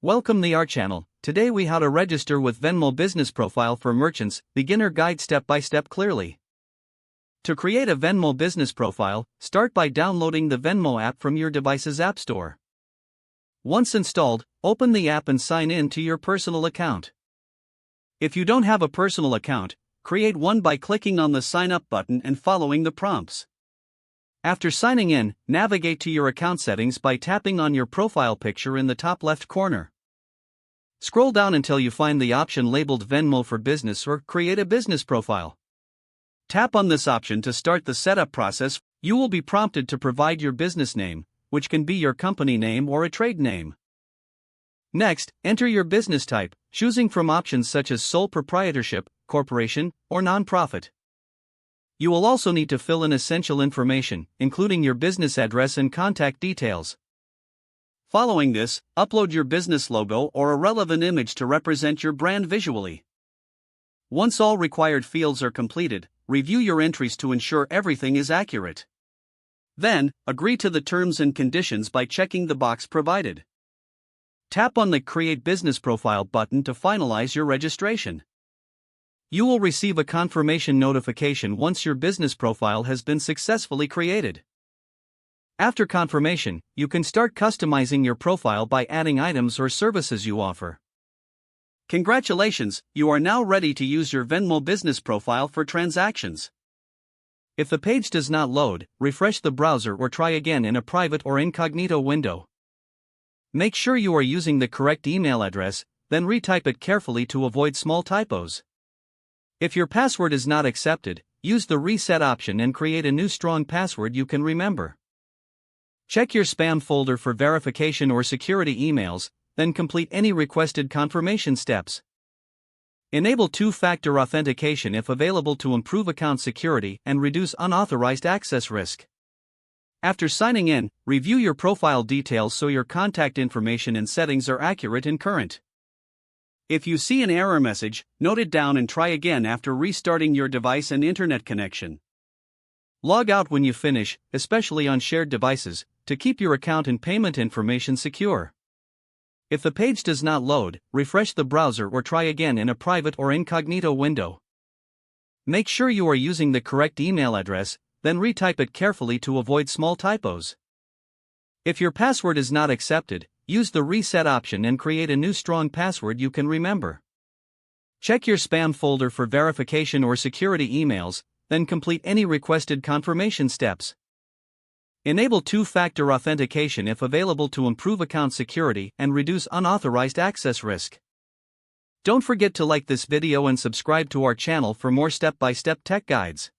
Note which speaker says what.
Speaker 1: Welcome to our channel. Today we how to register with Venmo business profile for merchants, beginner guide step by step clearly. To create a Venmo business profile, start by downloading the Venmo app from your device's app store. Once installed, open the app and sign in to your personal account. If you don't have a personal account, create one by clicking on the sign up button and following the prompts. After signing in, navigate to your account settings by tapping on your profile picture in the top left corner. Scroll down until you find the option labeled Venmo for Business or Create a Business Profile. Tap on this option to start the setup process. You will be prompted to provide your business name, which can be your company name or a trade name. Next, enter your business type, choosing from options such as sole proprietorship, corporation, or nonprofit. You will also need to fill in essential information, including your business address and contact details. Following this, upload your business logo or a relevant image to represent your brand visually. Once all required fields are completed, review your entries to ensure everything is accurate. Then, agree to the terms and conditions by checking the box provided. Tap on the Create Business Profile button to finalize your registration. You will receive a confirmation notification once your business profile has been successfully created. After confirmation, you can start customizing your profile by adding items or services you offer. Congratulations, you are now ready to use your Venmo business profile for transactions. If the page does not load, refresh the browser or try again in a private or incognito window. Make sure you are using the correct email address, then retype it carefully to avoid small typos. If your password is not accepted, use the reset option and create a new strong password you can remember. Check your spam folder for verification or security emails, then complete any requested confirmation steps. Enable two-factor authentication if available to improve account security and reduce unauthorized access risk. After signing in, review your profile details so your contact information and settings are accurate and current. If you see an error message, note it down and try again after restarting your device and internet connection. Log out when you finish, especially on shared devices, to keep your account and payment information secure. If the page does not load, refresh the browser or try again in a private or incognito window. Make sure you are using the correct email address, then retype it carefully to avoid small typos. If your password is not accepted, use the reset option and create a new strong password you can remember. Check your spam folder for verification or security emails, then complete any requested confirmation steps. Enable two-factor authentication if available to improve account security and reduce unauthorized access risk. Don't forget to like this video and subscribe to our channel for more step-by-step tech guides.